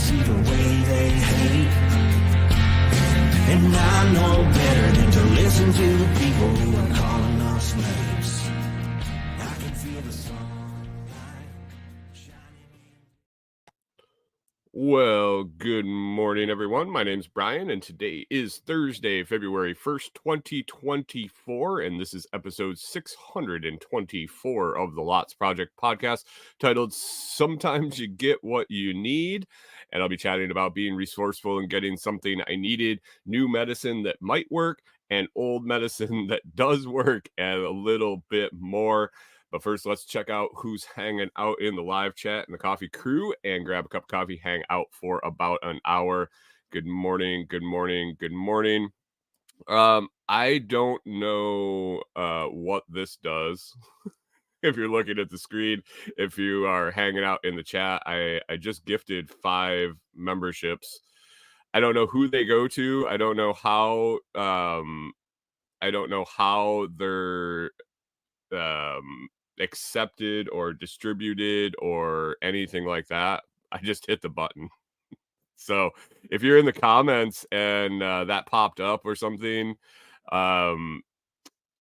see the way they hate. And I know better than to listen to the people who are calling us names. I can feel the sunlight shining. Well, good morning, everyone. My name's Brian, and today is Thursday, February 1st, 2024, and this is episode 624 of the Lots Project podcast, titled Sometimes You Get What You Need. And I'll be chatting about being resourceful and getting something I needed, new medicine that might work, and old medicine that does work, and a little bit more. But first, let's check out who's hanging out in the live chat and the coffee crew and grab a cup of coffee, hang out for about an hour. Good morning, good morning, good morning. I don't know what this does. If you're looking at the screen, if you are hanging out in the chat, I just gifted 5 memberships. I don't know who they go to. I don't know how they're accepted or distributed or anything like that. I just hit the button. So if you're in the comments and that popped up or something,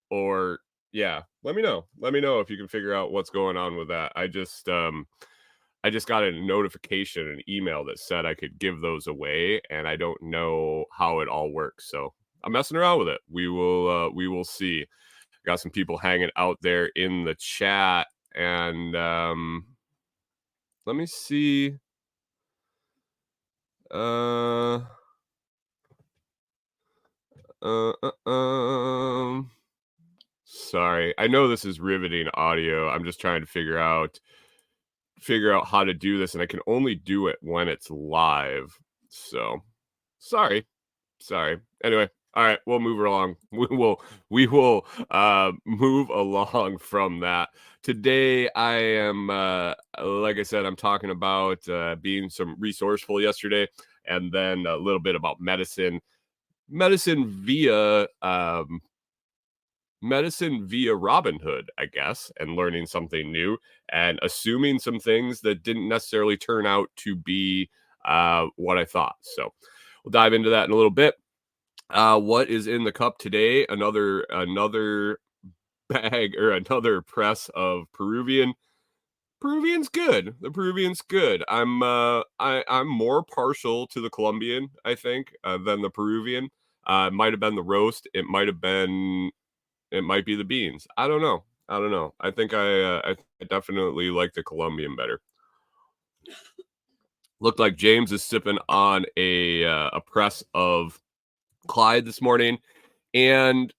or yeah, let me know if you can figure out what's going on with that. I just got a notification, an email that said I could give those away, and I don't know how it all works. So I'm messing around with it. We will see. Got some people hanging out there in the chat, and let me see. Sorry, I know this is riveting audio. I'm just trying to figure out how to do this, and I can only do it when it's live. So, sorry. Anyway, all right, we'll move along. We will move along from that. Today, I am, like I said, I'm talking about being some resourceful yesterday, and then a little bit about medicine via Robinhood, I guess, and learning something new and assuming some things that didn't necessarily turn out to be what I thought. So we'll dive into that in a little bit. What is in the cup today? Another bag or another press of Peruvian. Peruvian's good. The Peruvian's good. I'm more partial to the Colombian, I think, than the Peruvian. It might have been the roast. It might be the beans. I don't know. I think I definitely like the Colombian better. Looked like James is sipping on a press of Clyde this morning, and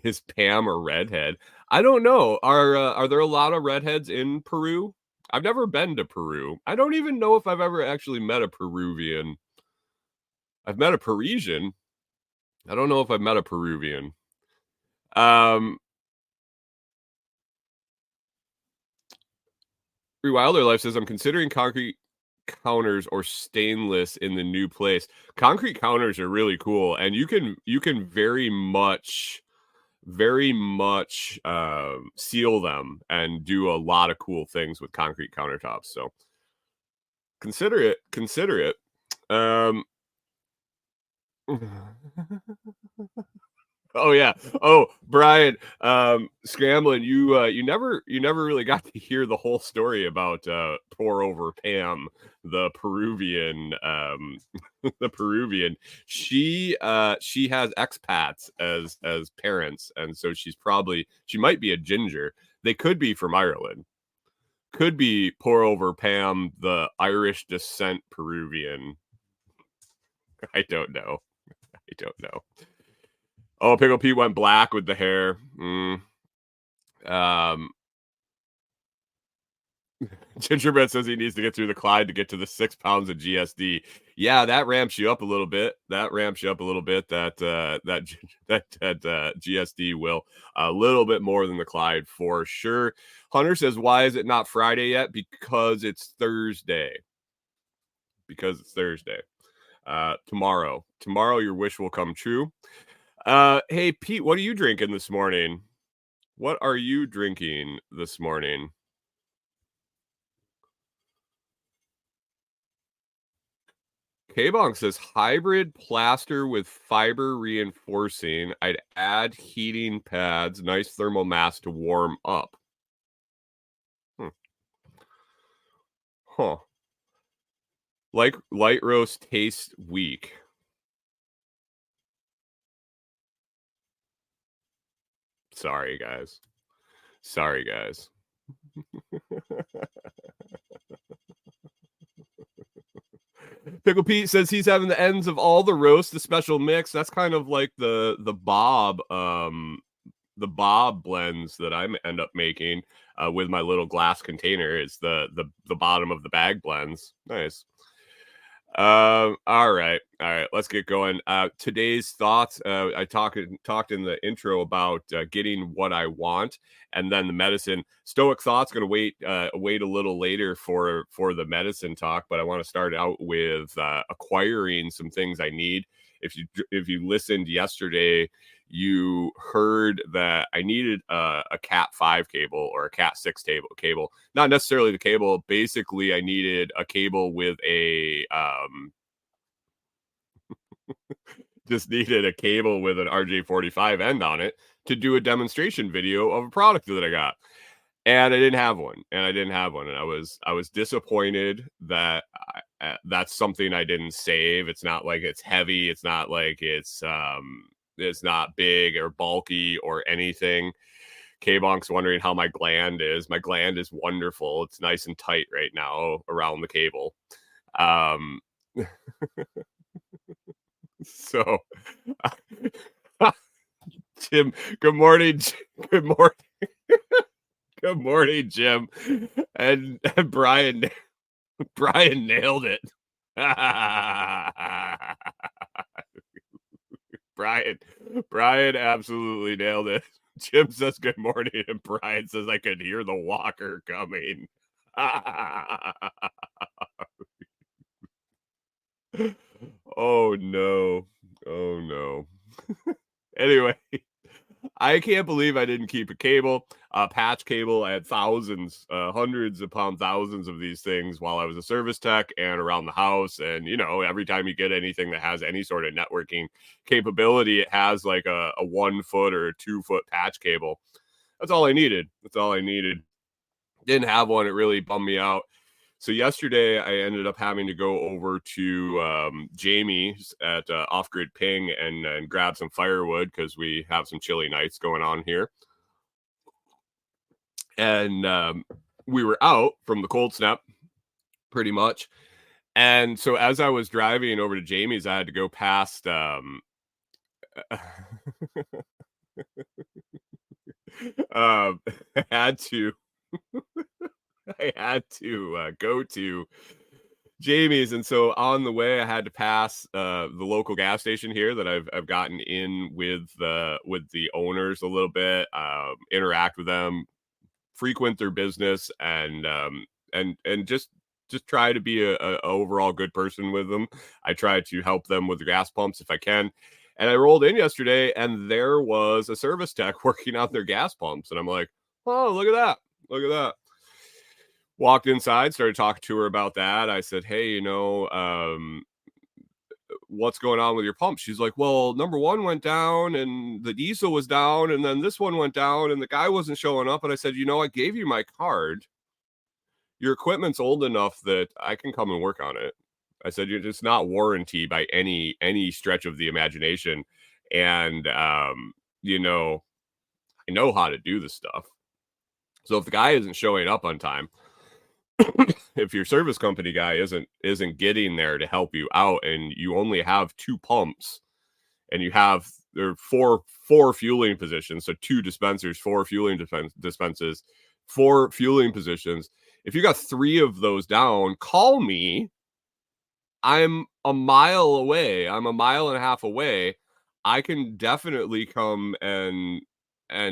his Pam or redhead. I don't know. Are there a lot of redheads in Peru? I've never been to Peru. I don't even know if I've ever actually met a Peruvian. I've met a Parisian. I don't know if I've met a Peruvian. Wilder Life says, I'm considering concrete counters or stainless in the new place. Concrete counters are really cool, and you can very much seal them and do a lot of cool things with concrete countertops. So consider it. Oh yeah. Oh, Brian, Scramblin', you never really got to hear the whole story about pour over Pam, the Peruvian. The Peruvian. She has expats as parents, and so she might be a ginger. They could be from Ireland. Could be pour over Pam, the Irish descent Peruvian. I don't know. Oh, Pickle Pete went black with the hair. Gingerbread says he needs to get through the Clyde to get to the 6 pounds of GSD. Yeah, that ramps you up a little bit. That GSD will a little bit more than the Clyde for sure. Hunter says, why is it not Friday yet? Because it's Thursday. Tomorrow, your wish will come true. Hey, Pete, what are you drinking this morning? K-Bonk says hybrid plaster with fiber reinforcing. I'd add heating pads, nice thermal mass to warm up. Hmm. Huh. Like light roast tastes weak. Sorry, guys. Sorry, guys. Pickle Pete says he's having the ends of all the roast, the special mix. That's kind of like the Bob blends that I end up making with my little glass container. It's the bottom of the bag blends. Nice. All right. Let's get going. Today's thoughts. I talked in the intro about getting what I want, and then the medicine. Stoic thoughts. Going to wait a little later for the medicine talk, but I want to start out with acquiring some things I need. If you listened yesterday, you heard that I needed a Cat 5 cable or a Cat 6 cable. Not necessarily the cable. Basically, I needed a cable with a just needed a cable with an RJ45 end on it to do a demonstration video of a product that I got. And I didn't have one. And I was disappointed that that's something I didn't save. It's not like it's heavy. It's not like it's not big or bulky or anything. K-Bonk's wondering how my gland is. My gland is wonderful. It's nice and tight right now around the cable. So, Jim, good morning. Good morning. Good morning, Jim. And Brian nailed it. Brian absolutely nailed it. Jim says good morning, and Brian says I could hear the walker coming. Oh no. Oh no. Anyway, I can't believe I didn't keep a cable, a patch cable. I had thousands, hundreds upon thousands of these things while I was a service tech and around the house. And, every time you get anything that has any sort of networking capability, it has like a 1 foot or a 2 foot patch cable. That's all I needed. Didn't have one. It really bummed me out. So yesterday I ended up having to go over to Jamie's at Off Grid Ping and grab some firewood because we have some chilly nights going on here. And we were out from the cold snap pretty much. And so as I was driving over to Jamie's, I had to go past I had to go to Jamie's, and so on the way, I had to pass the local gas station here that I've gotten in with the owners a little bit, interact with them, frequent their business, and just try to be a overall good person with them. I try to help them with the gas pumps if I can. And I rolled in yesterday, and there was a service tech working out their gas pumps, and I'm like, oh, look at that, look at that. Walked inside, started talking to her about that. I said, hey, what's going on with your pump? She's like, well, number one went down and the diesel was down, and then this one went down and the guy wasn't showing up. And I said, I gave you my card. Your equipment's old enough that I can come and work on it. I said, it's not warranty by any stretch of the imagination. And I know how to do this stuff. So if the guy isn't showing up on time, if your service company guy isn't getting there to help you out, and you only have 2 pumps, and there are four fueling positions, so 2 dispensers, 4 fueling dispenses, 4 fueling positions. If you got 3 of those down, call me. I'm a mile away. I'm a mile and a half away. I can definitely come and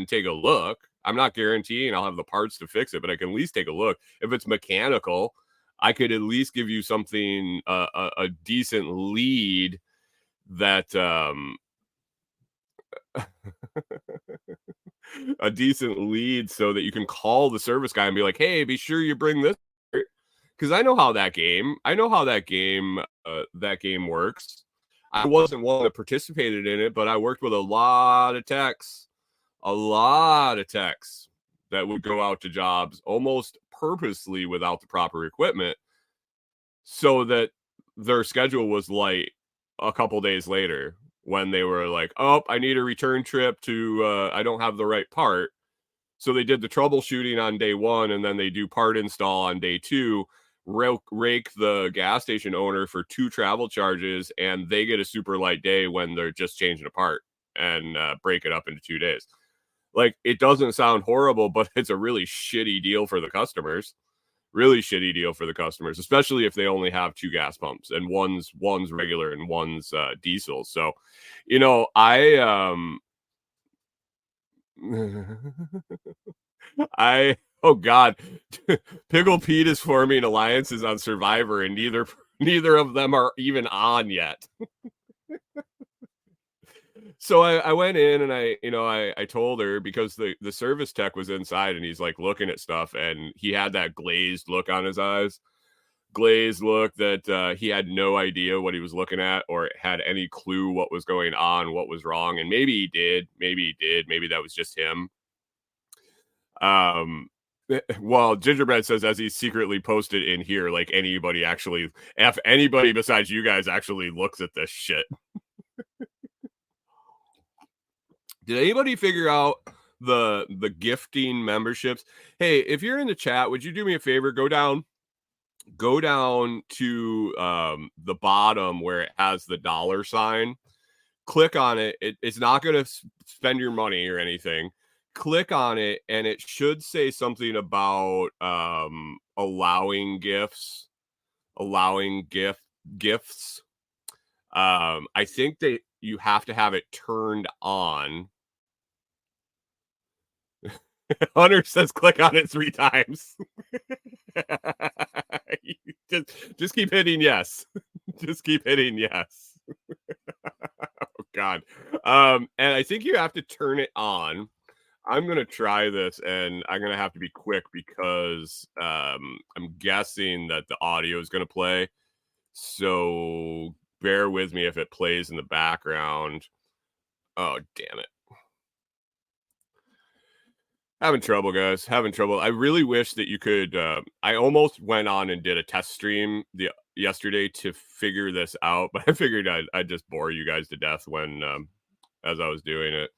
take a look. I'm not guaranteeing I'll have the parts to fix it, but I can at least take a look. If it's mechanical, I could at least give you something, a decent lead that, a decent lead so that you can call the service guy and be like, hey, be sure you bring this. Because I know how that game that game works. I wasn't one that participated in it, but I worked with a lot of techs that would go out to jobs almost purposely without the proper equipment so that their schedule was light a couple days later when they were like, oh, I need a return trip to, I don't have the right part. So they did the troubleshooting on day one, and then they do part install on day two, rake the gas station owner for 2 travel charges, and they get a super light day when they're just changing a part and break it up into 2 days. Like, it doesn't sound horrible, but it's a really shitty deal for the customers. Really shitty deal for the customers, especially if they only have 2 gas pumps and one's regular and one's diesel. So, oh God, Pickle Pete is forming alliances on Survivor, and neither of them are even on yet. So I went in and I told her, because the service tech was inside and he's like looking at stuff, and he had that glazed look on his eyes. Glazed look that he had no idea what he was looking at or had any clue what was going on, what was wrong. And maybe he did, maybe that was just him. Well, Gingerbread says, as he secretly posted in here, like, if anybody besides you guys actually looks at this shit. Did anybody figure out the gifting memberships? Hey, if you're in the chat, would you do me a favor? Go down to the bottom where it has the $sign. Click on it. It's not going to spend your money or anything. Click on it, and it should say something about allowing gifts. I think that you have to have it turned on. Hunter says click on it 3 times. just keep hitting yes. Just keep hitting yes. Oh God. And I think you have to turn it on. I'm gonna try this, and I'm gonna have to be quick because I'm guessing that the audio is gonna play. So bear with me if it plays in the background. Oh, damn it. Having trouble, guys. Having trouble. I really wish that you could. I almost went on and did a test stream yesterday to figure this out, but I figured I'd just bore you guys to death when as I was doing it.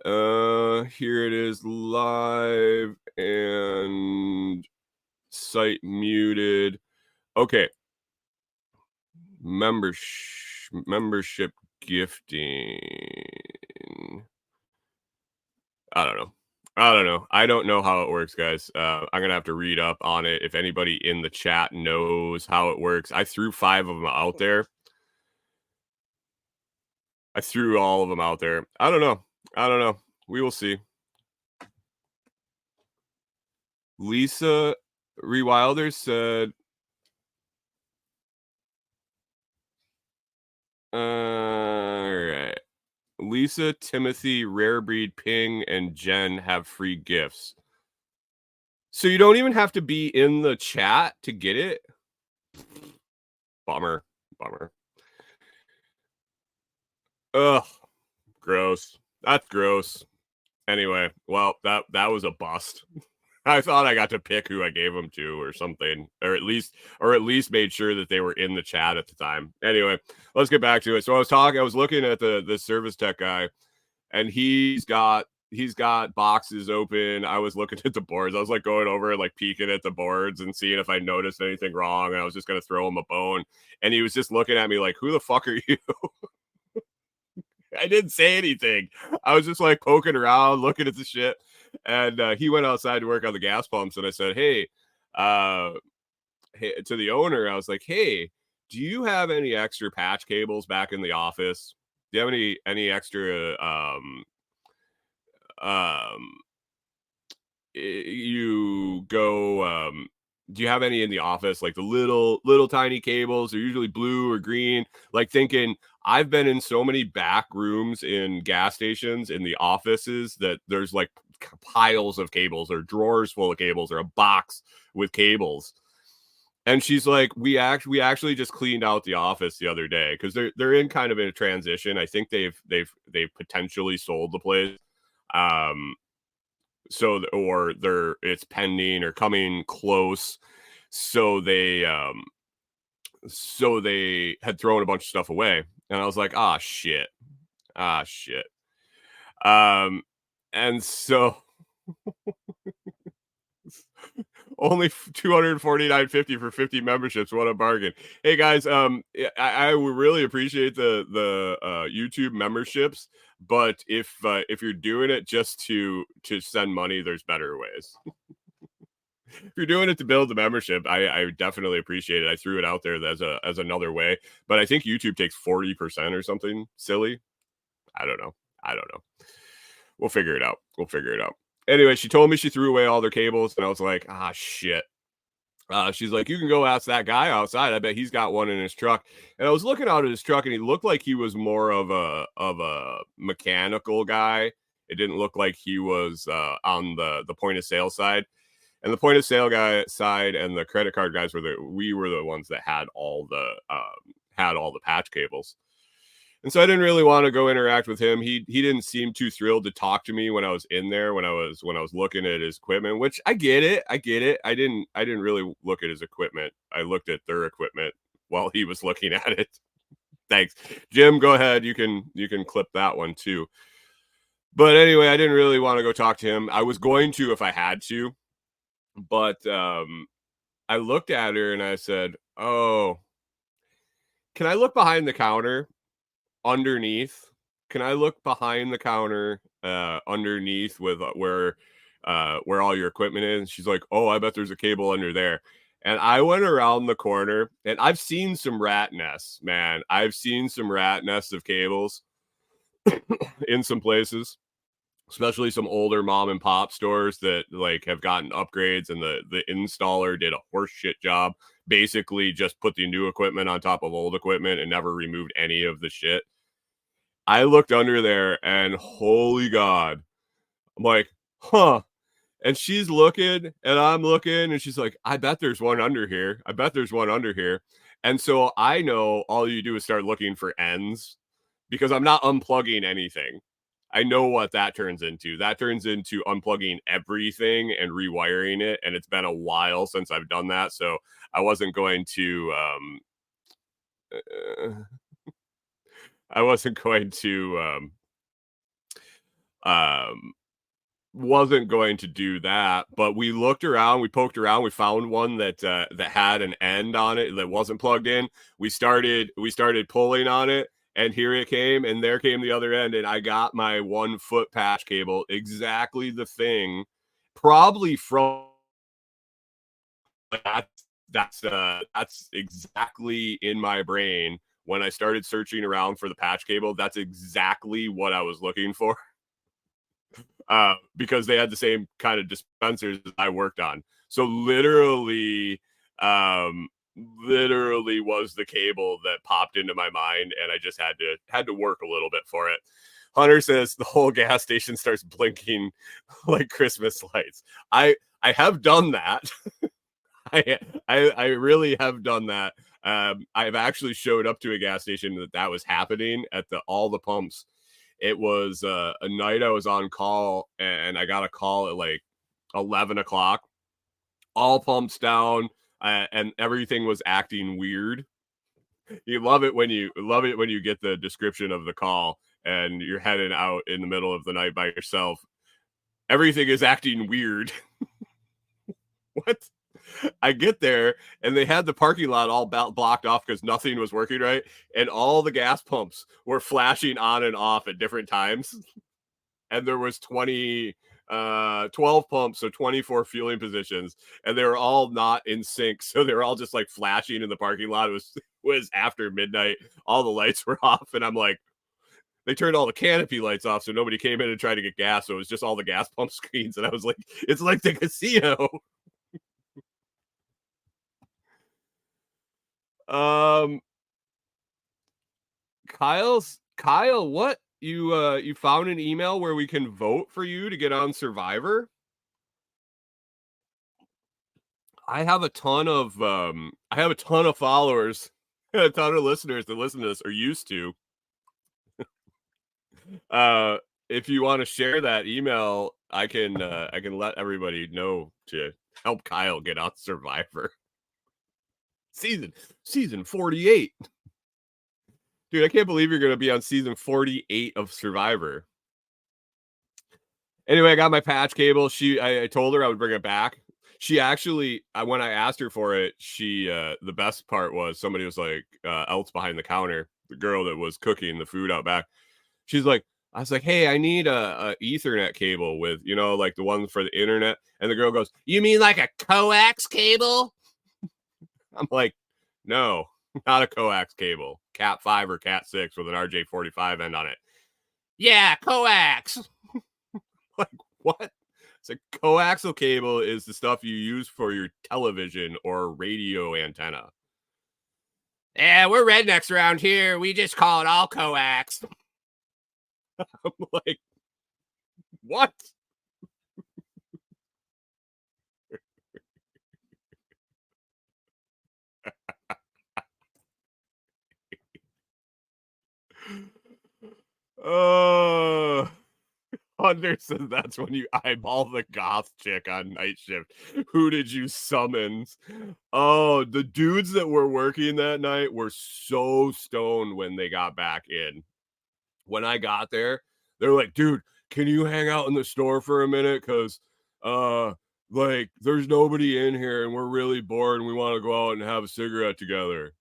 Here it is, live and site muted. Okay. Membership gifting. I don't know. I don't know how it works, guys. I'm going to have to read up on it. If anybody in the chat knows how it works, I threw 5 of them out there. I threw all of them out there. I don't know. We will see. Lisa Rewilder said, all right. Lisa, Timothy, Rare Breed, Ping, and Jen have free gifts. So you don't even have to be in the chat to get it? Bummer. Ugh. Gross. That's gross. Anyway, well, that was a bust. I thought I got to pick who I gave them to or something, or at least made sure that they were in the chat at the time. Anyway, let's get back to it. So I was looking at the service tech guy, and he's got boxes open. I was looking at the boards. I was like going over and like peeking at the boards and seeing if I noticed anything wrong. And I was just going to throw him a bone. And he was just looking at me like, who the fuck are you? I didn't say anything. I was just like poking around, looking at the shit. And he went outside to work on the gas pumps. And I said, hey, to the owner, I was like, hey, do you have any extra patch cables back in the office? Do you have any extra do you have any in the office, like the little tiny cables? They're usually blue or green. Like, thinking, I've been in so many back rooms in gas stations in the offices that there's like piles of cables or drawers full of cables or a box with cables. And she's like, we actually just cleaned out the office the other day because they're in kind of a transition. I think they've potentially sold the place. So or it's pending or coming close. So they had thrown a bunch of stuff away. And I was like, shit. Shit. And so only $249.50 for 50 memberships. What a bargain. Hey guys, I would really appreciate the YouTube memberships, but if you're doing it just to send money, there's better ways. If you're doing it to build the membership, I definitely appreciate it. I threw it out there as another way, but I think YouTube takes 40% or something silly. I don't know. We'll figure it out. Anyway, she told me she threw away all their cables, and I was like, shit. She's like, you can go ask that guy outside. I bet he's got one in his truck. And I was looking out at his truck, and he looked like he was more of a mechanical guy. It didn't look like he was on the point of sale side. And the point of sale guy side and the credit card guys were the ones that had all the patch cables. And so I didn't really want to go interact with him. He didn't seem too thrilled to talk to me when I was in there, when I was looking at his equipment, which I get it. I didn't really look at his equipment. I looked at their equipment while he was looking at it. Thanks. Jim, go ahead. You can clip that one too. But anyway, I didn't really want to go talk to him. I was going to if I had to, but I looked at her and I said, "Oh, can I look behind the counter?" Underneath, can I look behind the counter underneath with where all your equipment is? And she's like, oh, I bet there's a cable under there. And I went around the corner, and I've seen some rat nests, man. I've seen some rat nests of cables in some places, especially some older mom and pop stores that like have gotten upgrades, and the installer did a horseshit job. Basically just put the new equipment on top of old equipment and never removed any of the shit. I looked under there and holy God, I'm like, huh. And she's looking and I'm looking and she's like, I bet there's one under here. And so I know all you do is start looking for ends because I'm not unplugging anything. I know what that turns into. That turns into unplugging everything and rewiring it. And it's been a while since I've done that. So I wasn't going to, wasn't going to do that, but we looked around, we poked around, we found one that had an end on it that wasn't plugged in. We started pulling on it, and here it came, and there came the other end, and I got my 1 foot patch cable, exactly the thing, probably from that's exactly in my brain. When I started searching around for the patch cable, that's exactly what I was looking for. Because they had the same kind of dispensers that I worked on. So literally was the cable that popped into my mind, and I just had to work a little bit for it. Hunter says the whole gas station starts blinking like Christmas lights. I have done that. I really have done that. I've actually showed up to a gas station that was happening at all the pumps. It was a night I was on call, and I got a call at like 11 o'clock. All pumps down, and everything was acting weird. You love it when you get the description of the call, and you're heading out in the middle of the night by yourself. Everything is acting weird. What? I get there, and they had the parking lot all blocked off because nothing was working right, and all the gas pumps were flashing on and off at different times. And there was 12 pumps, so 24 fueling positions, and they were all not in sync, so they were all just like flashing in the parking lot. It was after midnight, all the lights were off, and I'm like, they turned all the canopy lights off so nobody came in and tried to get gas, so it was just all the gas pump screens, and I was like, it's like the casino. Kyle, what? You found an email where we can vote for you to get on Survivor? I have a ton of followers, a ton of listeners that listen to this or used to. Uh, if you want to share that email, I can let everybody know to help Kyle get on Survivor. Season 48. Dude, I can't believe you're going to be on season 48 of Survivor. Anyway, I got my patch cable. I told her I would bring it back. She actually, when I asked her for it, the best part was somebody was like, else behind the counter, the girl that was cooking the food out back. She's like, I was like, hey, I need a Ethernet cable with, like the one for the internet. And the girl goes, you mean like a coax cable? I'm like, no, not a coax cable. Cat 5 or Cat 6 with an RJ45 end on it. Yeah, coax. Like, what? It's a coaxial cable is the stuff you use for your television or radio antenna. Yeah, we're rednecks around here. We just call it all coax. I'm like, what? Hunter says that's when you eyeball the goth chick on night shift. Who did you summons? Oh, the dudes that were working that night were so stoned when they got back in. When I got there, they're like, dude, can you hang out in the store for a minute? Because like there's nobody in here and we're really bored and we want to go out and have a cigarette together.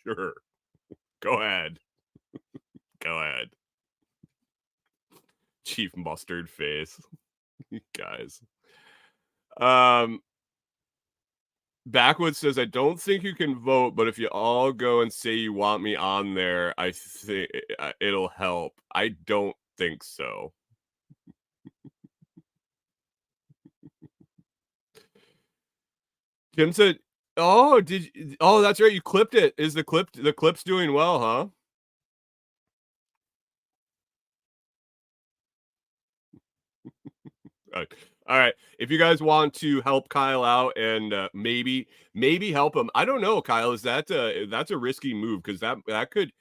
Sure. Go ahead. Go ahead. Chief Mustard Face. Guys. Backwoods says, I don't think you can vote, but if you all go and say you want me on there, I think it'll help. I don't think so. Tim said, oh, that's right. You clipped it. Is the clip's doing well, huh? All right. If you guys want to help Kyle out and maybe help him, I don't know, Kyle. Is that's a risky move because that could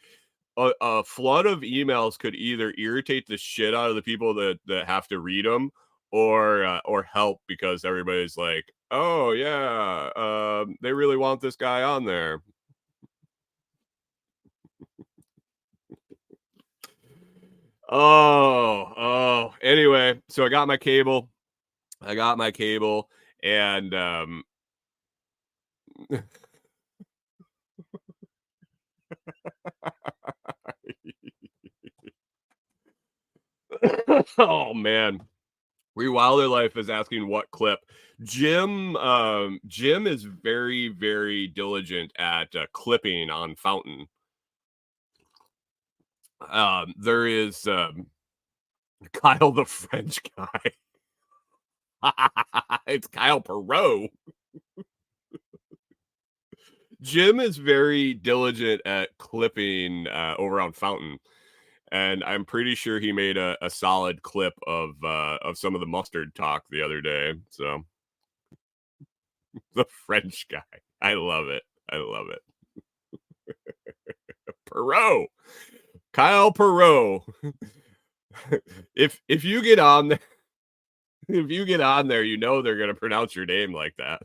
a flood of emails could either irritate the shit out of the people that have to read them or help because everybody's like, oh yeah, they really want this guy on there. Anyway, so I got my cable and oh man, Rewilder Life is asking what clip. Jim is very, very diligent at clipping on Fountain. There is Kyle the French guy. It's Kyle Perot. Jim is very diligent at clipping over on Fountain. And I'm pretty sure he made a solid clip of some of the mustard talk the other day. So the French guy. I love it. Perot. Kyle Perot. If you get on there, you know they're gonna pronounce your name like that.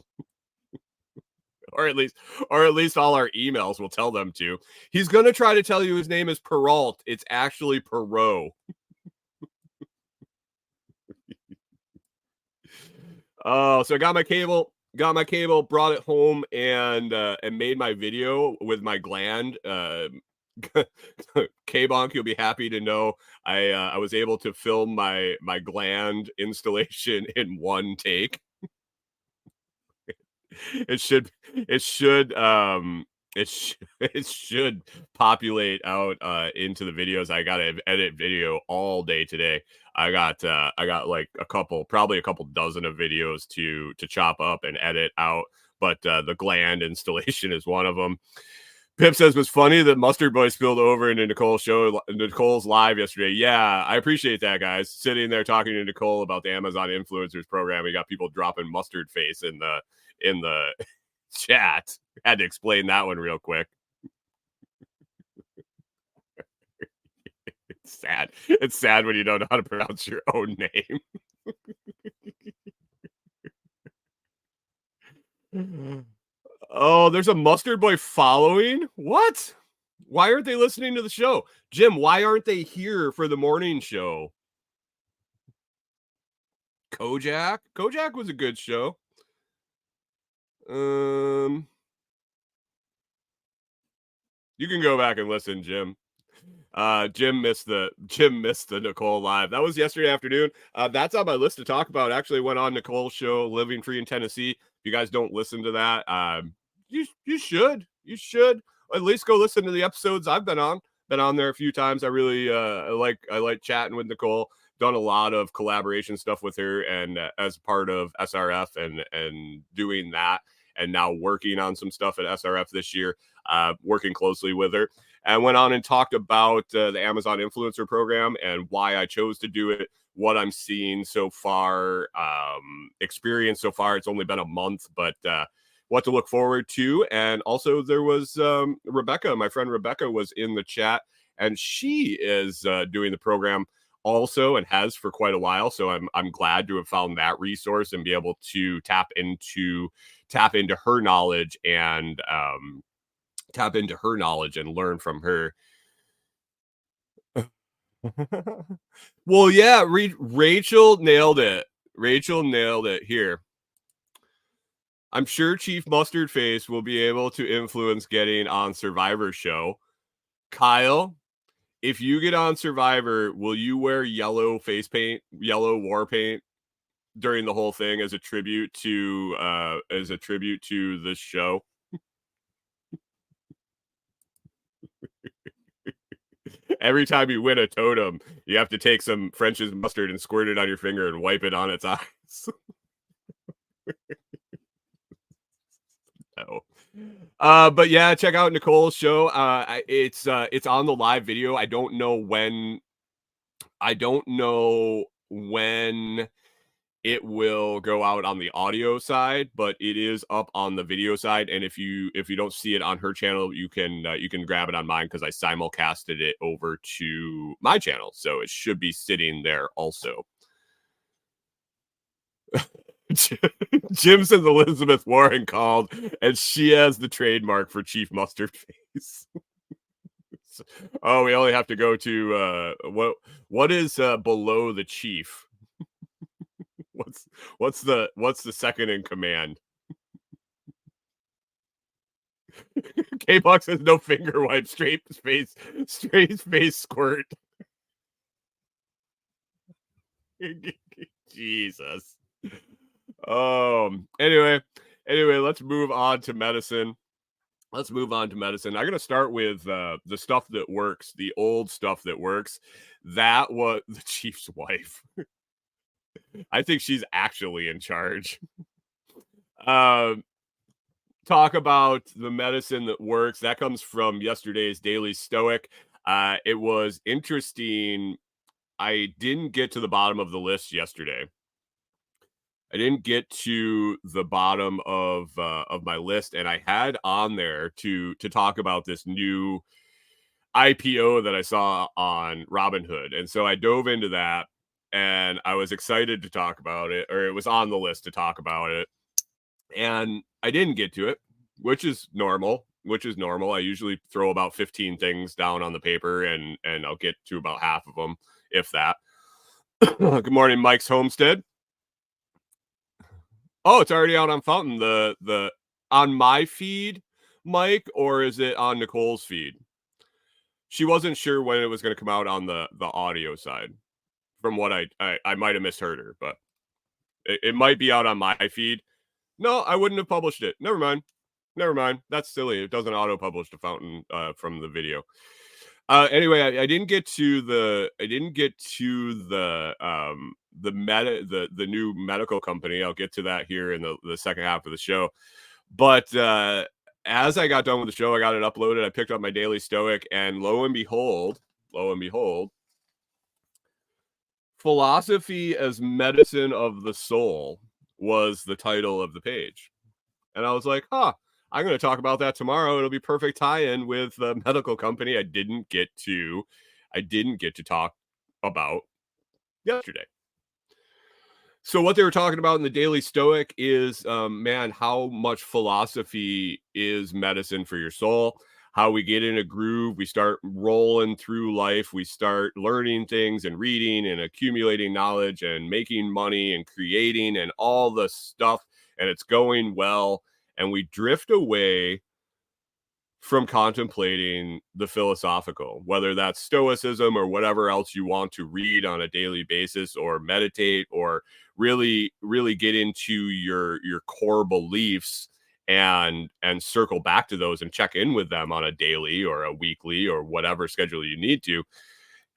Or at least all our emails will tell them to. He's gonna try to tell you his name is Peralt. It's actually Perot. Oh, so I got my cable, brought it home, and made my video with my gland. K-Bonk, you'll be happy to know I was able to film my gland installation in one take. It should populate out into the videos. I gotta edit video all day today. I got like probably a couple dozen of videos to chop up and edit out, but the gland installation is one of them. Pip says, was funny that Mustard Boy spilled over into Nicole's live yesterday. Yeah, I appreciate that, guys. Sitting there talking to Nicole about the Amazon Influencers program. We got people dropping mustard face in the chat. Had to explain that one real quick. It's sad. It's sad when you don't know how to pronounce your own name. Oh, there's a Mustard Boy following? What? Why aren't they listening to the show? Jim, why aren't they here for the morning show? Kojak? Kojak was a good show. You can go back and listen, Jim. Jim missed the Nicole live. That was yesterday afternoon. That's on my list to talk about. Actually went on Nicole's show, Living Free in Tennessee. If you guys don't listen to that, you should at least go listen to the episodes I've been on there a few times. I really I like chatting with Nicole. Done a lot of collaboration stuff with her, and as part of SRF and doing that, and now working on some stuff at SRF this year, working closely with her. And went on and talked about the Amazon Influencer Program and why I chose to do it, what I'm seeing so far, experience so far. It's only been a month, but what to look forward to. And also there was Rebecca, my friend Rebecca was in the chat, and she is doing the program also and has for quite a while. So I'm glad to have found that resource and be able to tap into her knowledge and learn from her. Well, yeah, Rachel nailed it. Here. I'm sure Chief Mustard Face will be able to influence getting on Survivor show. Kyle, if you get on Survivor, will you wear yellow face paint, yellow war paint during the whole thing as a tribute to the show? Every time you win a totem, you have to take some French's mustard and squirt it on your finger and wipe it on its eyes. No. But yeah, check out Nicole's show. It's on the live video. I don't know when it will go out on the audio side, but it is up on the video side. And if you don't see it on her channel, you can grab it on mine, because I simulcasted it over to my channel, so it should be sitting there also. Jim says Elizabeth Warren called, and she has the trademark for Chief Mustard Face. Oh, we only have to go to what is below the chief? What's the second in command? K-Box has no finger wipe, straight face squirt. Jesus. Anyway, let's move on to medicine. I'm going to start with the stuff that works, the old stuff that works. That was the chief's wife. I think she's actually in charge. Talk about the medicine that works. That comes from yesterday's Daily Stoic. It was interesting. I didn't get to the bottom of the list yesterday. I didn't get to the bottom of my list, and I had on there to talk about this new IPO that I saw on Robinhood. And so I dove into that, and I was excited to talk about it, or it was on the list to talk about it. And I didn't get to it, which is normal. I usually throw about 15 things down on the paper, and I'll get to about half of them, if that. Good morning, Mike's Homestead. Oh, it's already out on Fountain. The on my feed, Mike, or is it on Nicole's feed? She wasn't sure when it was going to come out on the audio side. From what I might have misheard her, but it might be out on my feed. No, I wouldn't have published it. Never mind. That's silly. It doesn't auto publish to Fountain from the video. Anyway, I didn't get to the new medical company. I'll get to that here in the second half of the show. But as I got done with the show, I got it uploaded. I picked up my Daily Stoic, and lo and behold, Philosophy as Medicine of the Soul was the title of the page. And I was like, huh, I'm going to talk about that tomorrow. It'll be perfect tie-in with the medical company I didn't get to talk about yesterday. So what they were talking about in the Daily Stoic is, man, how much philosophy is medicine for your soul. How we get in a groove, we start rolling through life, we start learning things and reading and accumulating knowledge and making money and creating and all the stuff, and it's going well, and we drift away from contemplating the philosophical, whether that's stoicism or whatever else you want to read on a daily basis, or meditate, or really get into your core beliefs and circle back to those and check in with them on a daily or a weekly or whatever schedule you need to.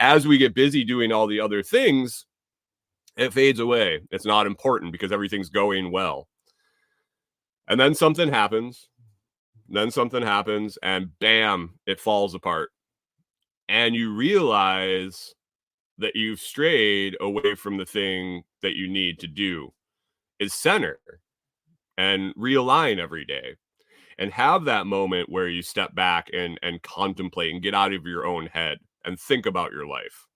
As we get busy doing all the other things, it fades away. It's not important because everything's going well. And then something happens, and bam, it falls apart. And you realize that you've strayed away from the thing that you need to do, is center and realign every day, and have that moment where you step back and contemplate and get out of your own head and think about your life.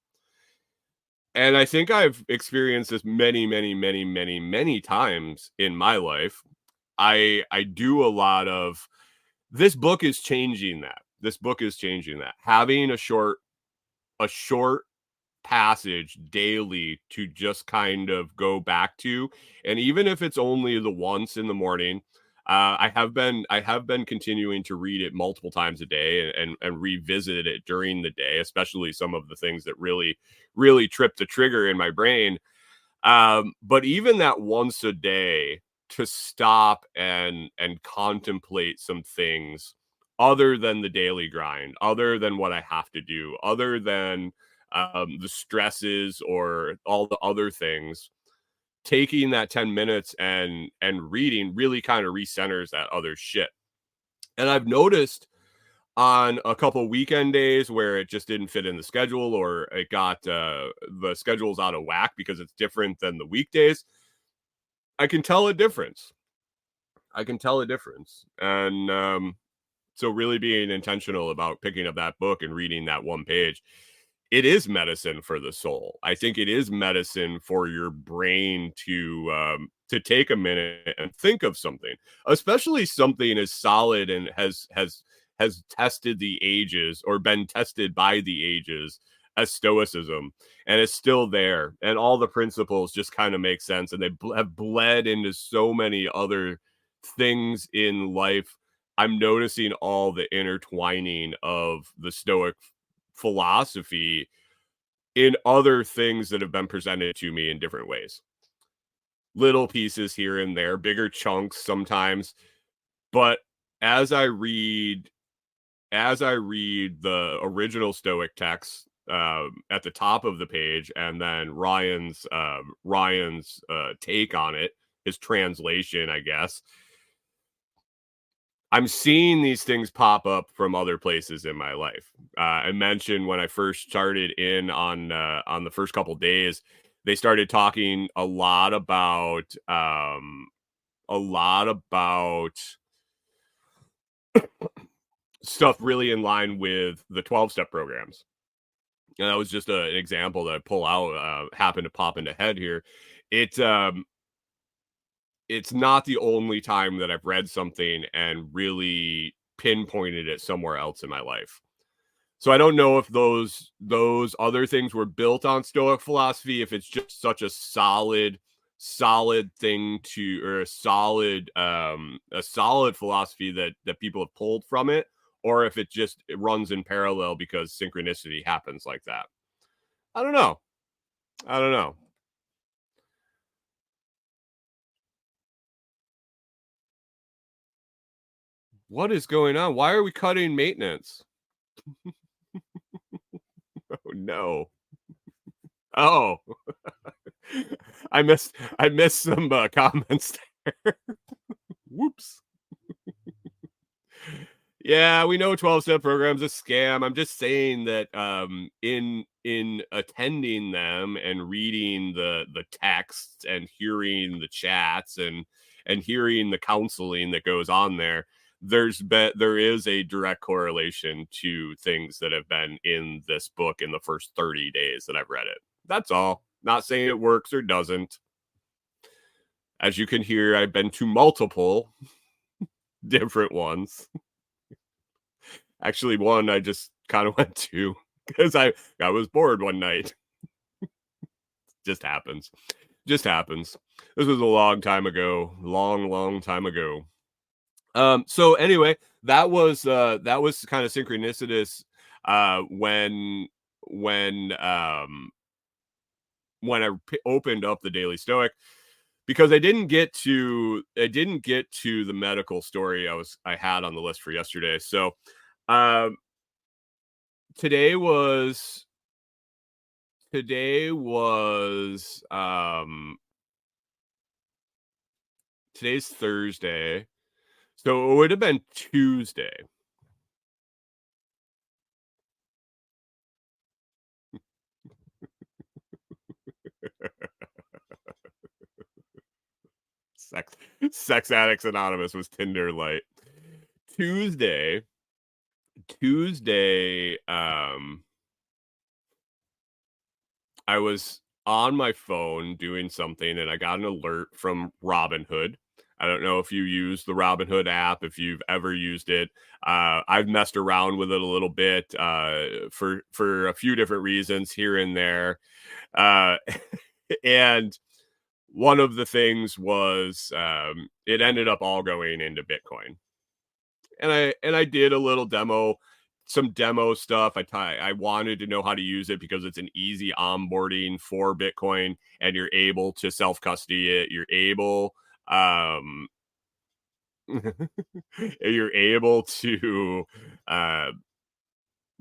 And I think I've experienced this many times in my life. I do a lot of, this book is changing that. Having a short passage daily to just kind of go back to, and even if it's only the once in the morning, I have been continuing to read it multiple times a day and revisit it during the day, especially some of the things that really trip the trigger in my brain. But even that once a day, to stop and contemplate some things other than the daily grind, other than what I have to do, other than the stresses or all the other things, taking that 10 minutes and reading really kind of recenters that other shit. And I've noticed on a couple weekend days where it just didn't fit in the schedule, or it got the schedule's out of whack because it's different than the weekdays, I can tell a difference. And so really being intentional about picking up that book and reading that one page, it is medicine for the soul. I think it is medicine for your brain to take a minute and think of something, especially something as solid and has tested the ages, or been tested by the ages, as stoicism, and it's still there, and all the principles just kind of make sense, and they have bled into so many other things in life. I'm noticing all the intertwining of the Stoic philosophy in other things that have been presented to me in different ways. Little pieces here and there, bigger chunks sometimes. But as I read the original Stoic text at the top of the page, and then Ryan's take on it, his translation, I guess, I'm seeing these things pop up from other places in my life. I mentioned when I first started in on the first couple days, they started talking a lot about stuff really in line with the 12-step programs. And that was just an example that I pull out, happened to pop into head here. It's not the only time that I've read something and really pinpointed it somewhere else in my life. So I don't know if those other things were built on Stoic philosophy, if it's just such a solid thing to, or a solid philosophy that people have pulled from it, or if it runs in parallel because synchronicity happens like that. I don't know. What is going on? Why are we cutting maintenance? Oh no. Oh, I missed some comments there. Whoops. Yeah, we know 12-step programs a scam. I'm just saying that in attending them and reading the texts and hearing the chats and hearing the counseling that goes on there, there is a direct correlation to things that have been in this book in the first 30 days that I've read it. That's all. Not saying it works or doesn't. As you can hear, I've been to multiple different ones. Actually, one I just kind of went to because I was bored one night. Just happens. Just happens. This was a long time ago. Long time ago. So anyway, that was kind of synchronicitous when when I opened up the Daily Stoic, because I didn't get to the medical story I had on the list for yesterday. So um today was today was today's Thursday, so it would have been Tuesday. sex Sex Addicts Anonymous was Tinder Light. Tuesday Tuesday I was on my phone doing something and I got an alert from Robinhood. I don't know if you use the Robinhood app, if you've ever used it. I've messed around with it a little bit for a few different reasons here and there. Uh, and one of the things was it ended up all going into Bitcoin. And I did a little some demo stuff. I wanted to know how to use it because it's an easy onboarding for Bitcoin, and you're able to self custody it. Um, you're able uh,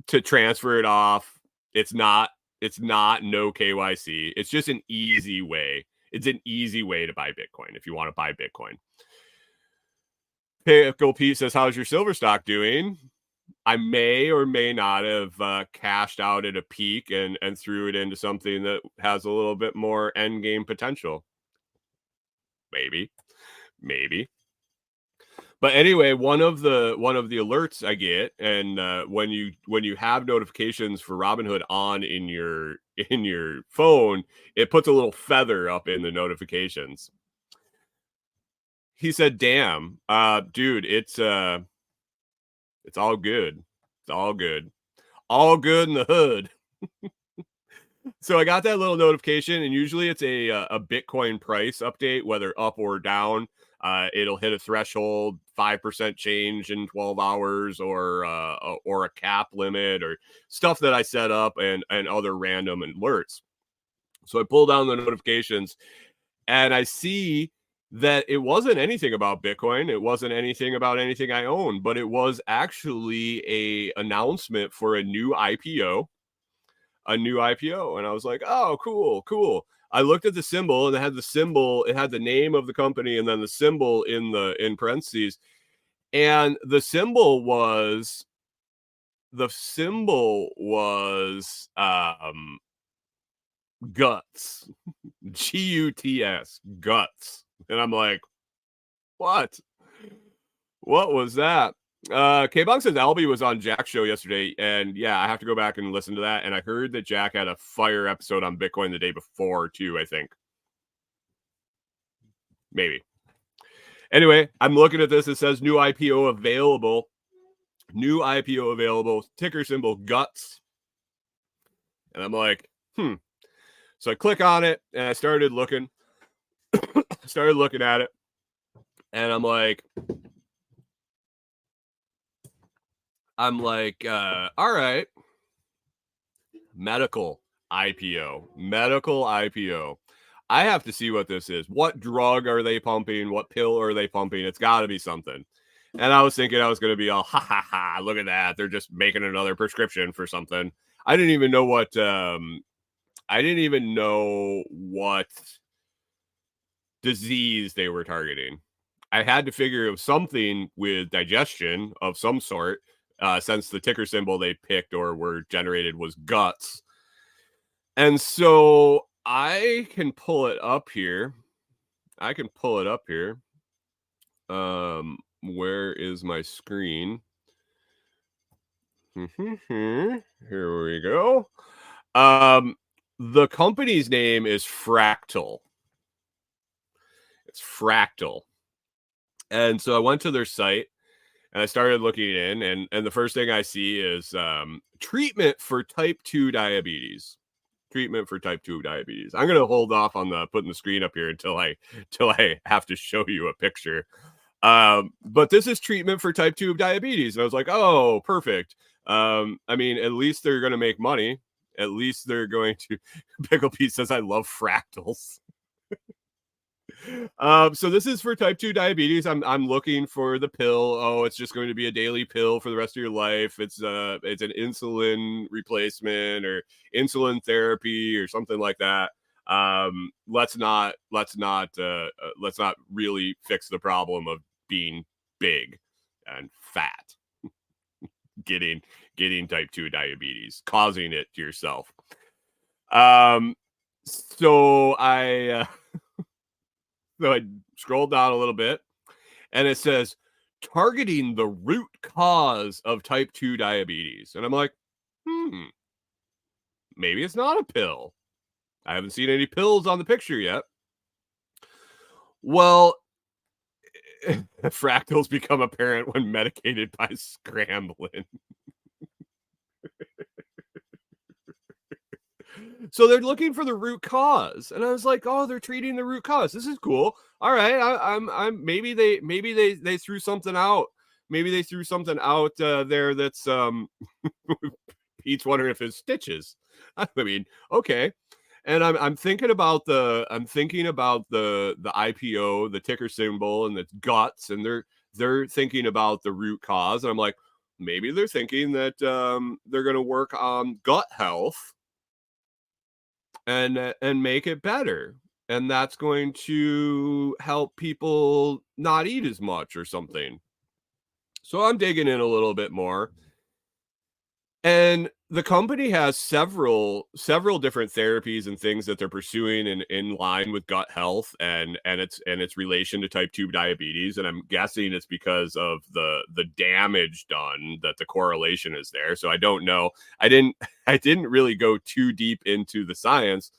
to transfer it off. It's not no KYC. It's just an easy way. It's an easy way to buy Bitcoin if you want to buy Bitcoin. Pickle Pete says, "How's your silver stock doing?" I may or may not have cashed out at a peak and threw it into something that has a little bit more end game potential. Maybe, maybe. But anyway, one of the alerts I get, and when you have notifications for Robinhood on in your phone, it puts a little feather up in the notifications. He said, "Damn, dude, it's all good. It's all good. All good in the hood." So I got that little notification, and usually it's a Bitcoin price update, whether up or down. It'll hit a threshold, 5% change in 12 hours, or a cap limit, or stuff that I set up, and other random alerts. So I pull down the notifications, and I see that it wasn't anything about Bitcoin. It wasn't anything about anything I own, but it was actually a announcement for a new IPO. And I was like, "Oh, cool." I looked at the symbol, and it had the name of the company and then the symbol in parentheses. And the symbol was guts. GUTS, guts. And I'm like, "What? What was that?" K-Bong says Albie was on Jack's show yesterday, and yeah, I have to go back and listen to that. And I heard that Jack had a fire episode on Bitcoin the day before too, I think. Maybe. Anyway, I'm looking at this. It says new IPO available. New IPO available. Ticker symbol guts. And I'm like, So I click on it and I started looking. Started looking at it. And I'm like, all right. Medical IPO. I have to see what this is. What drug are they pumping? What pill are they pumping? It's got to be something. And I was thinking I was going to be all, ha ha ha, look at that. They're just making another prescription for something. I didn't even know what disease they were targeting. I had to figure it was something with digestion of some sort, since the ticker symbol they picked or were generated was guts. And so I can pull it up here. Where is my screen? Here we go. The company's name is Fractal. It's Fractal. And so I went to their site and I started looking in, and the first thing I see is treatment for type 2 diabetes. Treatment for type 2 diabetes. I'm going to hold off on putting the screen up here until I have to show you a picture. But this is treatment for type 2 diabetes. And I was like, oh, perfect. I mean, at least they're going to make money. At least they're going to. Pickle Pete says, I love fractals. So this is for type 2 diabetes. I'm looking for the pill. Oh, it's just going to be a daily pill for the rest of your life. It's an insulin replacement or insulin therapy or something like that. Let's not really fix the problem of being big and fat. getting type 2 diabetes, causing it to yourself. So I scrolled down a little bit and it says targeting the root cause of type 2 diabetes. And I'm like, maybe it's not a pill. I haven't seen any pills on the picture yet. Well, fractals become apparent when medicated by scrambling. So they're looking for the root cause, and I was like, "Oh, they're treating the root cause. This is cool. All right, I'm maybe they threw something out. Maybe they threw something out there that's Pete's wondering if it's stitches. I mean, okay." And I'm thinking about the IPO, the ticker symbol, and the guts, and they're thinking about the root cause, and I'm like, maybe they're thinking that they're going to work on gut health and make it better, and that's going to help people not eat as much or something. So I'm digging in a little bit more, and the company has several different therapies and things that they're pursuing in line with gut health and its relation to type 2 diabetes. And I'm guessing it's because of the damage done that the correlation is there. So I don't know. I didn't really go too deep into the science,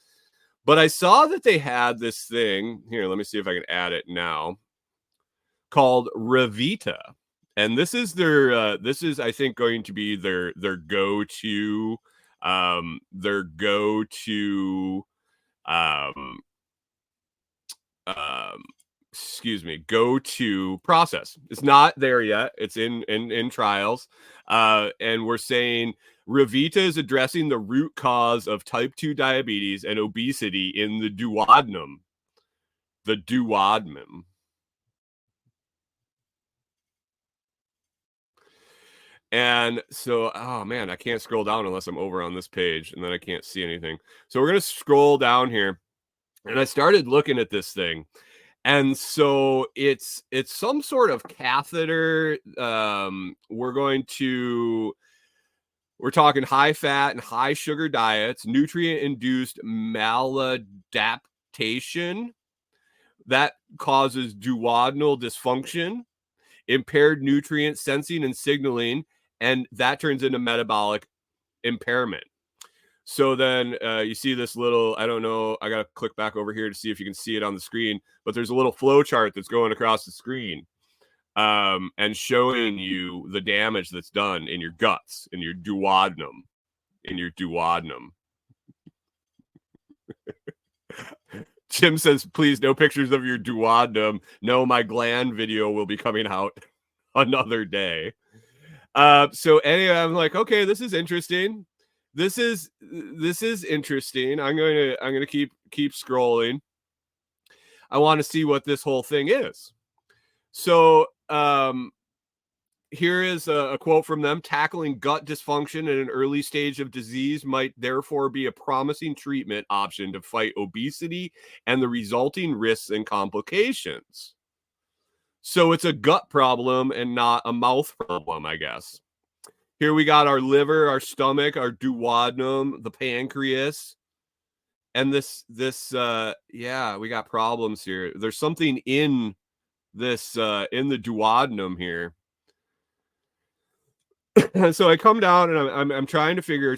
but I saw that they had this thing here. Let me see if I can add it now, called Revita. And this is their this is, I think, going to be their go-to go-to process. It's not there yet. It's in trials. And we're saying Revita is addressing the root cause of type 2 diabetes and obesity in the duodenum. The duodenum. And so, oh man, I can't scroll down unless I'm over on this page, and then I can't see anything. So we're going to scroll down here, and I started looking at this thing. And so it's some sort of catheter. We're talking high fat and high sugar diets, nutrient induced maladaptation that causes duodenal dysfunction, impaired nutrient sensing and signaling, and that turns into metabolic impairment. So then you see this little, I don't know, I got to click back over here to see if you can see it on the screen, but there's a little flow chart that's going across the screen and showing you the damage that's done in your guts, in your duodenum. Jim says, please, no pictures of your duodenum. No, my gland video will be coming out another day. So anyway, I'm like, okay, this is interesting. This is interesting. I'm gonna keep scrolling. I want to see what this whole thing is. So here is a quote from them. Tackling gut dysfunction in an early stage of disease might therefore be a promising treatment option to fight obesity and the resulting risks and complications. So it's a gut problem and not a mouth problem, I guess. Here we got our liver, our stomach, our duodenum, the pancreas, and yeah, we got problems here. There's something in this in the duodenum here. So I come down and I'm trying to figure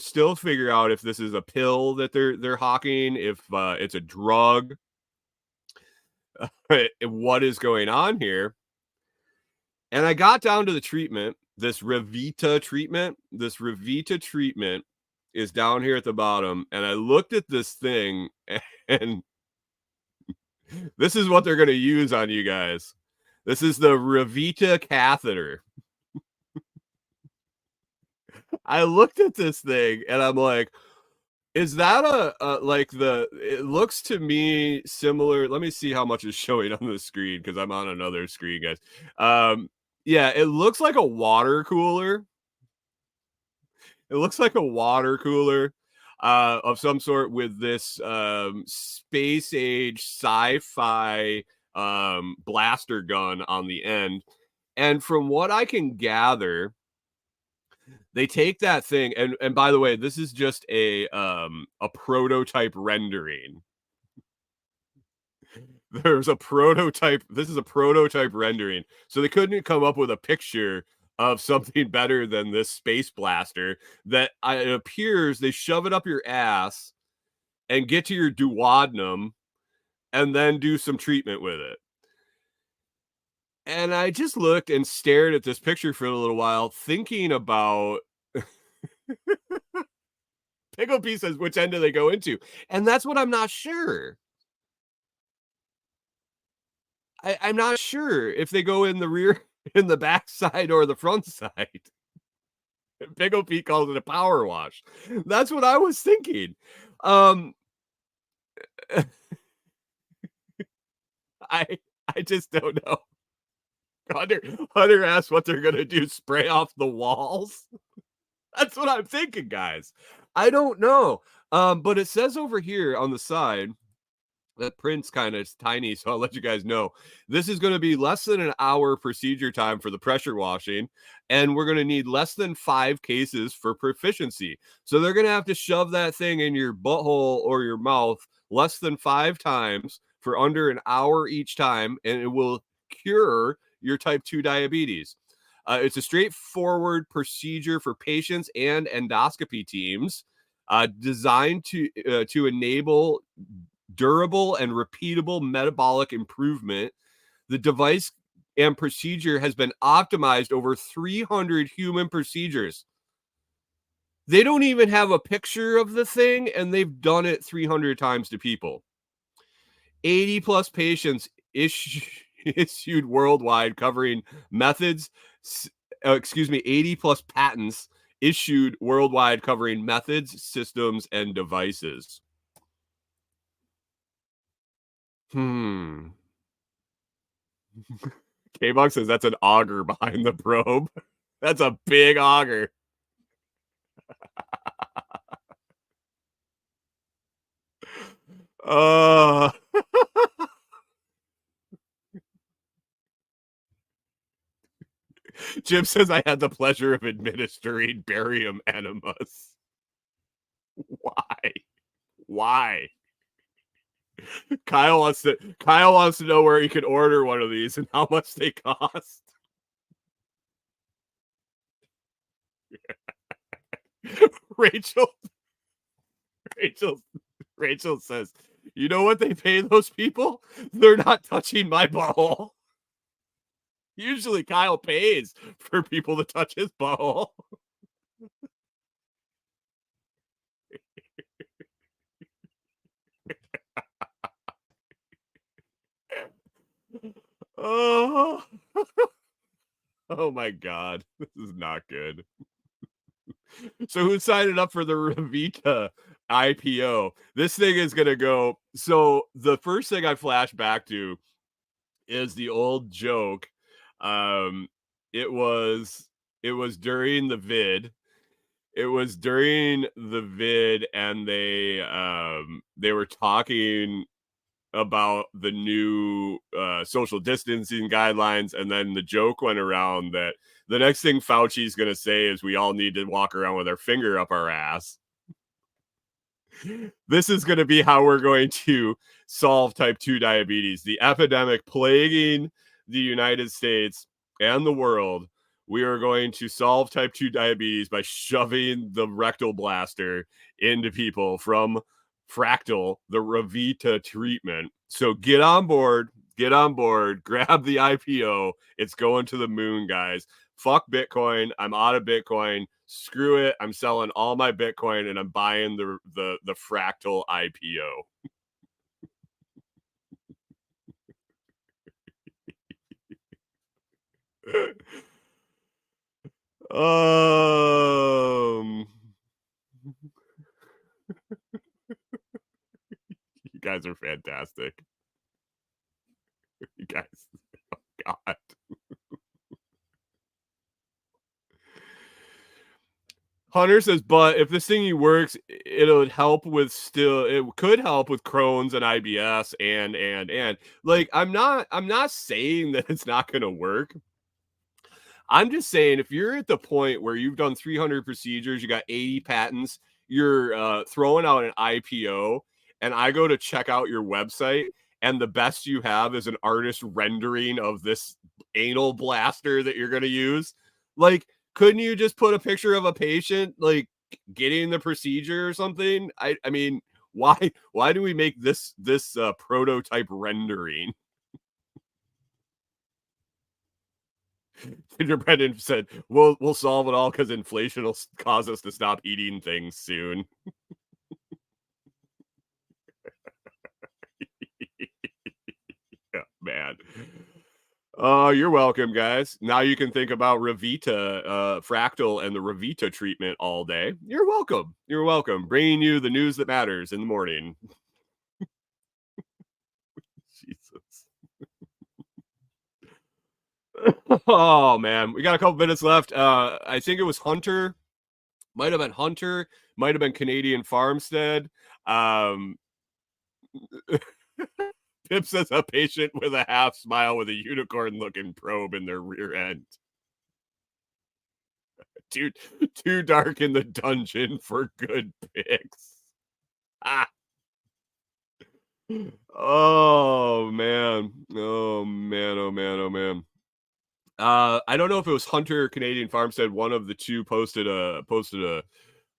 out if this is a pill that they're hawking, if it's a drug, what is going on here. And I got down to the treatment, this Revita treatment. This Revita treatment is down here at the bottom. And I looked at this thing, and this is what they're going to use on you guys. This is the Revita catheter. I looked at this thing and I'm like, is that it looks to me similar. Let me see how much is showing on the screen because I'm on another screen, guys. Yeah, it looks like a water cooler. It looks like a water cooler of some sort with this space age sci-fi blaster gun on the end. And from what I can gather, they take that thing, and by the way, this is just a prototype rendering. There's a prototype. This is a prototype rendering. So they couldn't come up with a picture of something better than this space blaster that it appears they shove it up your ass and get to your duodenum and then do some treatment with it. And I just looked and stared at this picture for a little while, thinking about pickle pieces, which end do they go into? And that's what I'm not sure. I'm not sure if they go in the rear, in the back side, or the front side. Pickle Pete calls it a power wash. That's what I was thinking. I just don't know. Hunter asked what they're gonna do, spray off the walls. That's what I'm thinking, guys. I don't know. But it says over here on the side, that print's kind of tiny, so I'll let you guys know. This is going to be less than an hour procedure time for the pressure washing, and we're going to need less than 5 cases for proficiency. So they're going to have to shove that thing in your butthole or your mouth less than 5 times for under an hour each time, and it will cure your type 2 diabetes. It's a straightforward procedure for patients and endoscopy teams, designed to enable durable and repeatable metabolic improvement. The device and procedure has been optimized over 300 human procedures. They don't even have a picture of the thing, and they've done it 300 times to people. 80 plus patients issued worldwide covering methods. 80 plus patents issued worldwide covering methods, systems, and devices. K-Bug says that's an auger behind the probe. That's a big auger. Jim says I had the pleasure of administering barium enemas. Why? Kyle wants to know where he can order one of these and how much they cost. Rachel says, you know what they pay those people? They're not touching my butthole. Usually Kyle pays for people to touch his butthole. Oh. Oh my God. This is not good. So who's signing up for the Revita IPO? This thing is going to go. So the first thing I flash back to is the old joke. It was during the vid. It was during the vid, and they were talking about the new social distancing guidelines, and then the joke went around that the next thing Fauci's going to say is we all need to walk around with our finger up our ass. This is going to be how we're going to solve type 2 diabetes, the epidemic plaguing the United States and the world. We are going to solve type 2 diabetes by shoving the rectal blaster into people from Fractal, the Revita treatment. So get on board, grab the IPO. It's going to the moon, guys. Fuck Bitcoin. I'm out of Bitcoin. Screw it. I'm selling all my Bitcoin and I'm buying the Fractal IPO. You guys are fantastic. You guys, oh God. Hunter says, but if this thingy works, it could help with Crohn's and IBS and like I'm not saying that it's not gonna work. I'm just saying if you're at the point where you've done 300 procedures, you got 80 patents, you're throwing out an IPO, and I go to check out your website, and the best you have is an artist rendering of this anal blaster that you're gonna use, like, couldn't you just put a picture of a patient like getting the procedure or something? I mean, why do we make this prototype rendering? Ginger Brendan said, "We'll solve it all because inflation will cause us to stop eating things soon." Yeah, man. Oh, you're welcome, guys. Now you can think about Revita, Fractal, and the Revita treatment all day. You're welcome. You're welcome. Bringing you the news that matters in the morning. Jesus. Oh man, we got a couple minutes left. I think it was Hunter. Might have been Hunter. Might have been Canadian Farmstead. Pip says a patient with a half smile with a unicorn-looking probe in their rear end. Too dark in the dungeon for good pics. Ah. Oh man. Oh man. Oh man. Oh man. I don't know if it was Hunter or Canadian Farmstead. One of the two posted a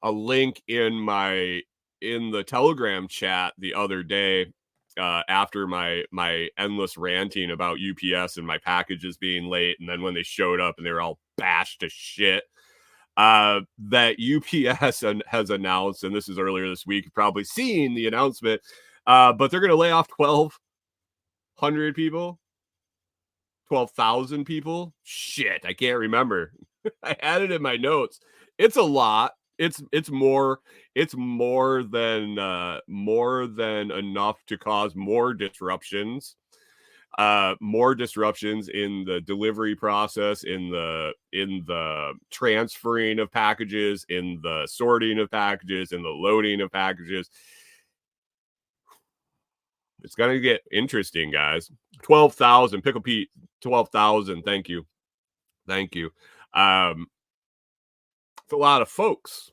link in the Telegram chat the other day after my endless ranting about UPS and my packages being late, and then when they showed up and they were all bashed to shit. That UPS has announced, and this is earlier this week, you've probably seen the announcement, but they're going to lay off 1,200 people. 12,000 people. Shit, I can't remember. I had it in my notes. It's a lot. It's more than enough to cause more disruptions in the delivery process, in the transferring of packages, in the sorting of packages, in the loading of packages. It's going to get interesting, guys. 12,000. Pickle Pete, 12,000. Thank you. It's a lot of folks.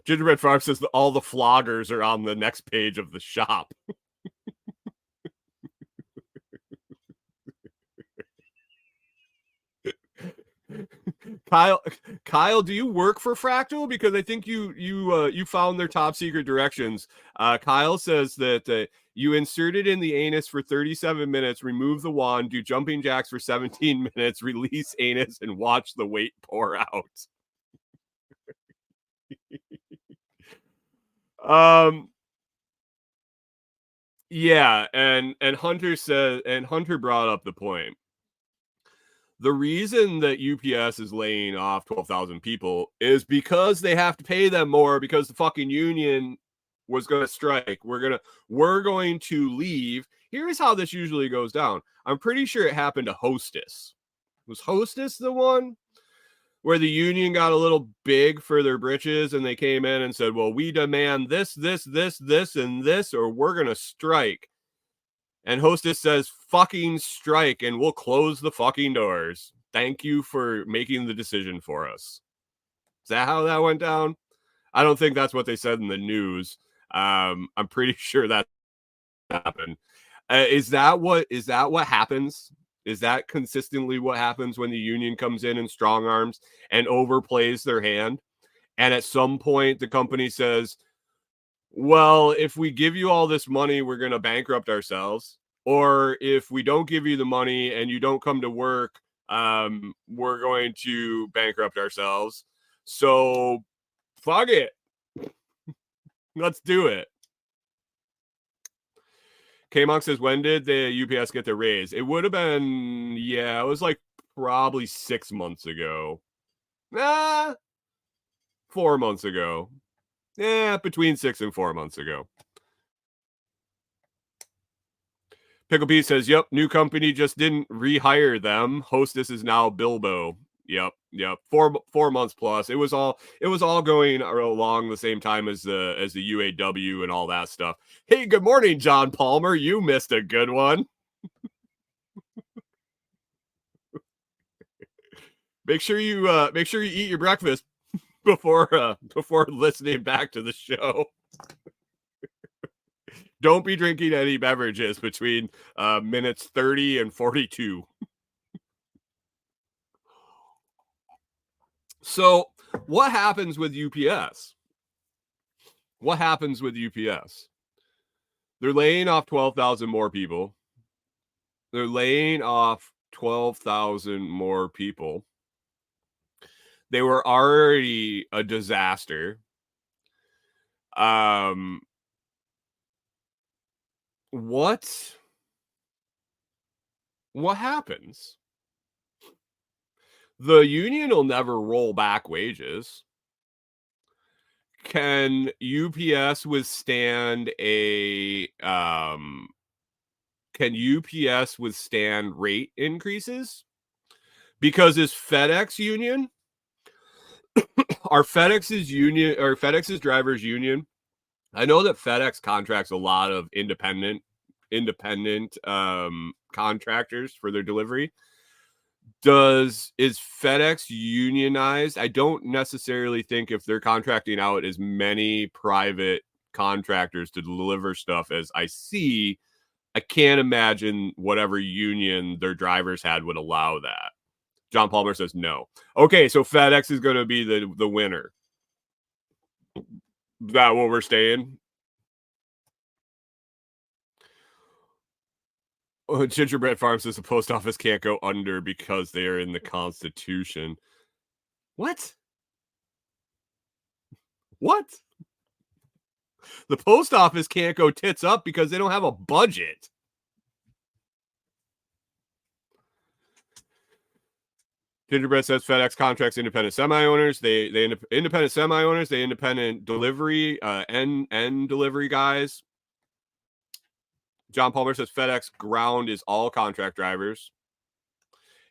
Gingerbread Farm says that all the floggers are on the next page of the shop. Kyle, do you work for Fractal? Because I think you found their top secret directions. Kyle says that you insert it in the anus for 37 minutes, remove the wand, do jumping jacks for 17 minutes, release anus, and watch the weight pour out. Yeah, and Hunter brought up the point. The reason that UPS is laying off 12,000 people is because they have to pay them more, because the fucking union was going to strike. We're going to leave. Here's how this usually goes down. I'm pretty sure it happened to Hostess. Was Hostess the one? where the union got a little big for their britches and they came in and said, well, we demand this, this, this, this, and this, or we're going to strike. And Hostess says, fucking strike, and we'll close the fucking doors. Thank you for making the decision for us. Is that how that went down? I don't think that's what they said in the news. I'm pretty sure that happened. Is that what happens? Is that consistently what happens when the union comes in and strong arms and overplays their hand? And at some point, the company says, well, if we give you all this money, we're going to bankrupt ourselves. Or if we don't give you the money and you don't come to work, we're going to bankrupt ourselves. So fuck it. Let's do it. K-Monk says, when did the UPS get the raise? It would have been, it was like probably 6 months ago. 4 months ago. Between 6 and 4 months ago. Pickle Pete says, yep, new company just didn't rehire them. Hostess is now Bilbo. Yep. 4 months plus. It was all going along the same time as the UAW and all that stuff. Hey, good morning, John Palmer. You missed a good one. Make sure you eat your breakfast before listening back to the show. Don't be drinking any beverages between minutes 30 and 42. So what happens with UPS? They're laying off 12,000 more people. They were already a disaster. What happens? The union will never roll back wages. Can UPS withstand rate increases? Because is FedEx union? Are FedEx's drivers union? I know that FedEx contracts a lot of independent contractors for their delivery. Is FedEx unionized? I don't necessarily think if they're contracting out as many private contractors to deliver stuff as I see, I can't imagine whatever union their drivers had would allow that. John Palmer says no. Okay, so FedEx is going to be the winner. Is that what we're staying? Gingerbread Farm says the post office can't go under because they are in the Constitution. What? The post office can't go tits up because they don't have a budget. Gingerbread says FedEx contracts independent semi-owners. They independent semi-owners. They independent delivery end delivery guys. John Palmer says FedEx ground is all contract drivers.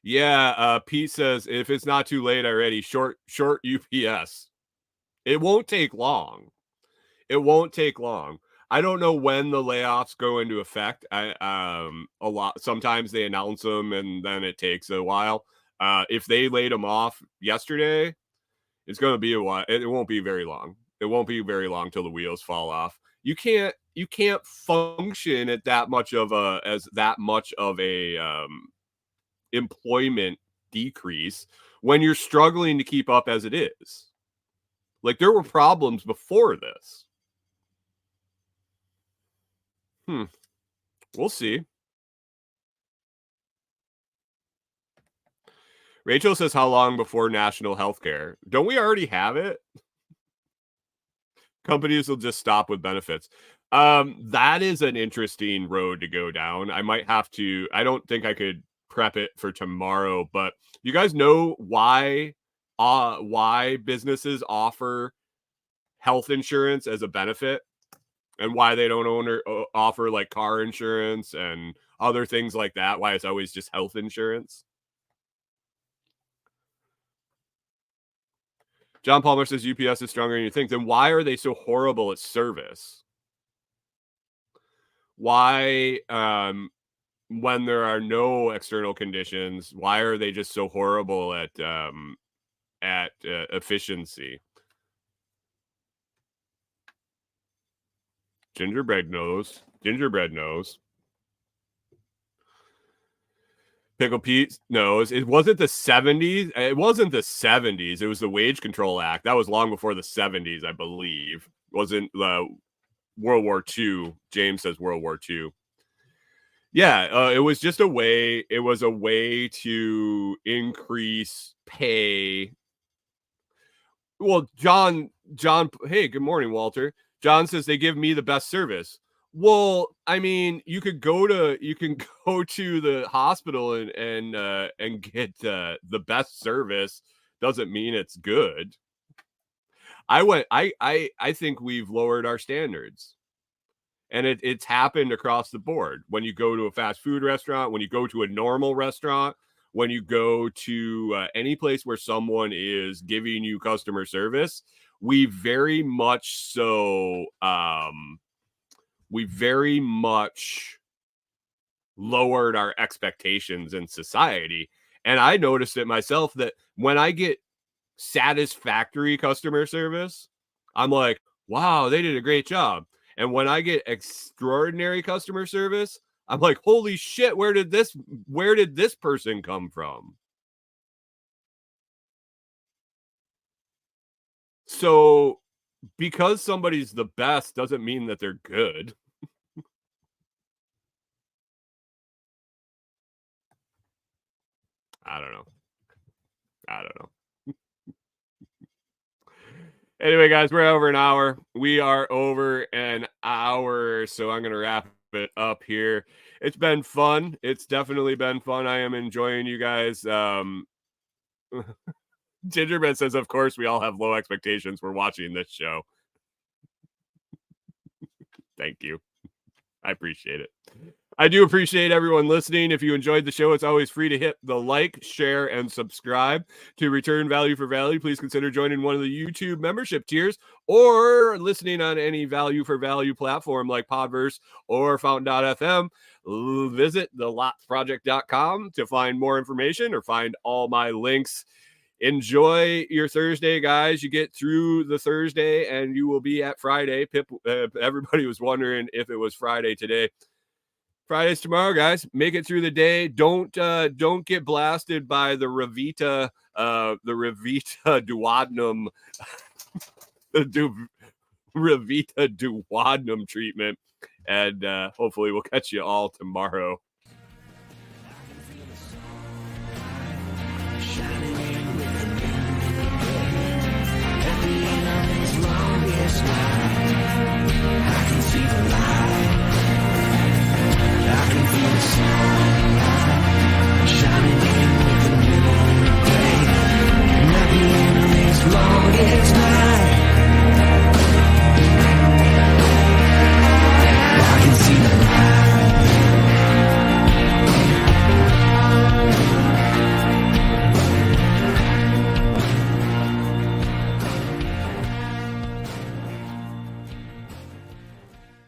Yeah, Pete says if it's not too late already, short UPS. It won't take long. I don't know when the layoffs go into effect. Sometimes they announce them and then it takes a while. If they laid them off yesterday, it's going to be a while. It won't be very long. It won't be very long till the wheels fall off. You can't function at that much of a employment decrease when you're struggling to keep up as it is. Like there were problems before this. We'll see. Rachel says, how long before national health care? Don't we already have it? Companies will just stop with benefits. That is an interesting road to go down. I might have to, I don't think I could prep it for tomorrow, but you guys know why businesses offer health insurance as a benefit and why they don't offer like car insurance and other things like that? Why it's always just health insurance? John Palmer says UPS is stronger than you think. Then why are they so horrible at service? Why, when there are no external conditions, why are they just so horrible at efficiency? Gingerbread knows. Pickle Pete knows. It wasn't the 70s. It wasn't the 70s. It was the Wage Control Act. That was long before the 70s, I believe. It wasn't World War II. James says World War II. Yeah, it was just a way. It was a way to increase pay. Well, John. Hey, good morning, Walter. John says they give me the best service. Well, I mean, you can go to the hospital and get the best service. Doesn't mean it's good. I think we've lowered our standards. And it's happened across the board. When you go to a fast food restaurant, when you go to a normal restaurant, when you go to any place where someone is giving you customer service, we very much lowered our expectations in society. And I noticed it myself that when I get satisfactory customer service, I'm like, wow, they did a great job. And when I get extraordinary customer service, I'm like, holy shit, where did this person come from? So because somebody's the best doesn't mean that they're good. I don't know. Anyway, guys, we're over an hour. We are over an hour, so I'm going to wrap it up here. It's been fun. It's definitely been fun. I am enjoying you guys. Gingerbread says, of course, we all have low expectations. We're watching this show. Thank you. I appreciate it. I do appreciate everyone listening. If you enjoyed the show, it's always free to hit the like, share, and subscribe. To return value for value, please consider joining one of the YouTube membership tiers or listening on any value for value platform like Podverse or Fountain.fm. Visit thelotsproject.com to find more information or find all my links. Enjoy your Thursday, guys. You get through the Thursday and you will be at Friday. Everybody was wondering if it was Friday today. Friday's tomorrow, guys. Make it through the day. Don't get blasted by the Revita duodenum, Revita duodenum treatment. And hopefully we'll catch you all tomorrow.